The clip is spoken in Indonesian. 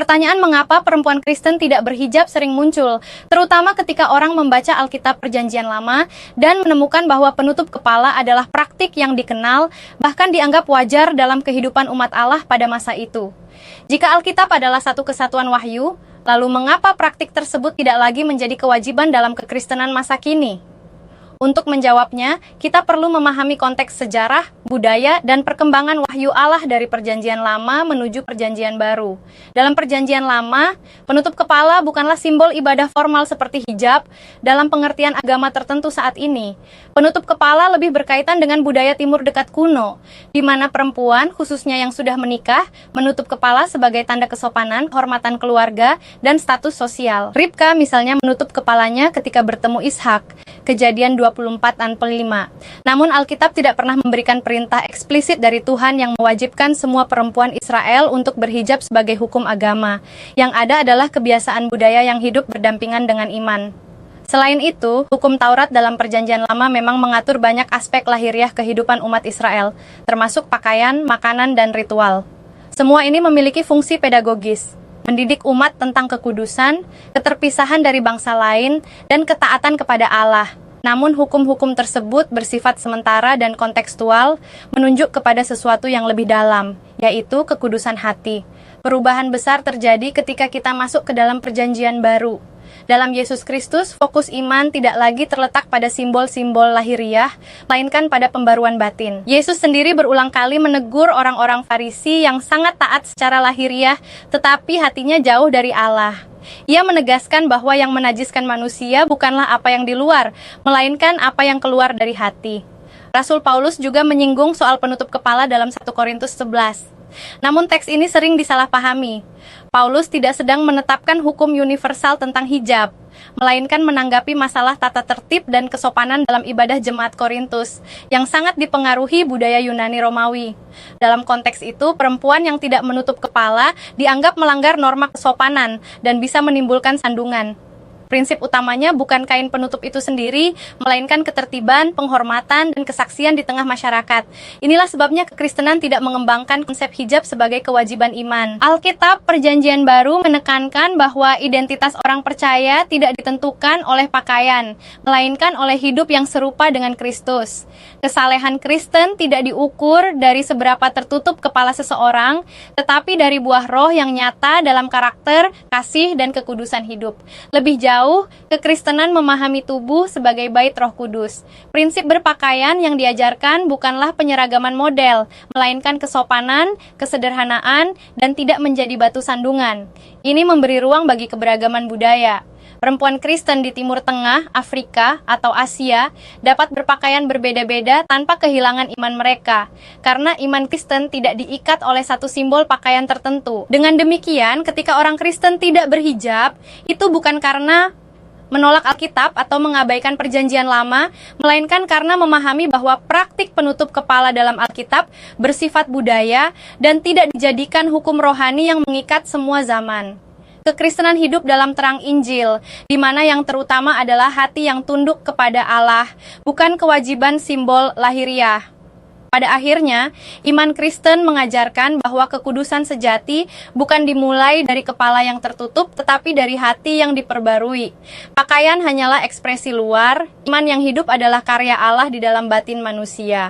Pertanyaan mengapa perempuan Kristen tidak berhijab sering muncul, terutama ketika orang membaca Alkitab Perjanjian Lama dan menemukan bahwa penutup kepala adalah praktik yang dikenal, bahkan dianggap wajar dalam kehidupan umat Allah pada masa itu. Jika Alkitab adalah satu kesatuan wahyu, lalu mengapa praktik tersebut tidak lagi menjadi kewajiban dalam kekristenan masa kini? Untuk menjawabnya, kita perlu memahami konteks sejarah, budaya, dan perkembangan wahyu Allah dari Perjanjian Lama menuju Perjanjian Baru. Dalam Perjanjian Lama, penutup kepala bukanlah simbol ibadah formal seperti hijab dalam pengertian agama tertentu saat ini. Penutup kepala lebih berkaitan dengan budaya Timur Dekat kuno, di mana perempuan, khususnya yang sudah menikah, menutup kepala sebagai tanda kesopanan, kehormatan keluarga, dan status sosial. Ribka misalnya menutup kepalanya ketika bertemu Ishak, Kejadian 24:5. Namun Alkitab tidak pernah memberikan perintah eksplisit dari Tuhan yang mewajibkan semua perempuan Israel untuk berhijab sebagai hukum agama. Yang ada adalah kebiasaan budaya yang hidup berdampingan dengan iman. Selain itu, hukum Taurat dalam Perjanjian Lama memang mengatur banyak aspek lahiriah kehidupan umat Israel, termasuk pakaian, makanan, dan ritual. Semua ini memiliki fungsi pedagogis, mendidik umat tentang kekudusan, keterpisahan dari bangsa lain, dan ketaatan kepada Allah. Namun hukum-hukum tersebut bersifat sementara dan kontekstual, menunjuk kepada sesuatu yang lebih dalam, yaitu kekudusan hati. Perubahan besar terjadi ketika kita masuk ke dalam Perjanjian Baru. Dalam Yesus Kristus, fokus iman tidak lagi terletak pada simbol-simbol lahiriah, melainkan pada pembaruan batin. Yesus sendiri berulang kali menegur orang-orang Farisi yang sangat taat secara lahiriah, tetapi hatinya jauh dari Allah. Ia menegaskan bahwa yang menajiskan manusia bukanlah apa yang di luar, melainkan apa yang keluar dari hati. Rasul Paulus juga menyinggung soal penutup kepala dalam 1 Korintus 11. Namun teks ini sering disalahpahami. Paulus tidak sedang menetapkan hukum universal tentang hijab, melainkan menanggapi masalah tata tertib dan kesopanan dalam ibadah jemaat Korintus, yang sangat dipengaruhi budaya Yunani Romawi. Dalam konteks itu, perempuan yang tidak menutup kepala dianggap melanggar norma kesopanan dan bisa menimbulkan sandungan. Prinsip utamanya bukan kain penutup itu sendiri, melainkan ketertiban, penghormatan, dan kesaksian di tengah masyarakat. Inilah sebabnya kekristenan tidak mengembangkan konsep hijab sebagai kewajiban iman. Alkitab Perjanjian Baru menekankan bahwa identitas orang percaya tidak ditentukan oleh pakaian, melainkan oleh hidup yang serupa dengan Kristus. Kesalehan Kristen tidak diukur dari seberapa tertutup kepala seseorang, tetapi dari buah roh yang nyata dalam karakter, kasih, dan kekudusan hidup. Lebih jauh, kekristenan memahami tubuh sebagai bait Roh Kudus. Prinsip berpakaian yang diajarkan bukanlah penyeragaman model, melainkan kesopanan, kesederhanaan, dan tidak menjadi batu sandungan. Ini memberi ruang bagi keberagaman budaya. Perempuan Kristen di Timur Tengah, Afrika, atau Asia dapat berpakaian berbeda-beda tanpa kehilangan iman mereka, karena iman Kristen tidak diikat oleh satu simbol pakaian tertentu. Dengan demikian, ketika orang Kristen tidak berhijab, itu bukan karena menolak Alkitab atau mengabaikan Perjanjian Lama, melainkan karena memahami bahwa praktik penutup kepala dalam Alkitab bersifat budaya dan tidak dijadikan hukum rohani yang mengikat semua zaman. Kekristenan hidup dalam terang Injil, di mana yang terutama adalah hati yang tunduk kepada Allah, bukan kewajiban simbol lahiriah. Pada akhirnya, iman Kristen mengajarkan bahwa kekudusan sejati bukan dimulai dari kepala yang tertutup, tetapi dari hati yang diperbarui. Pakaian hanyalah ekspresi luar, iman yang hidup adalah karya Allah di dalam batin manusia.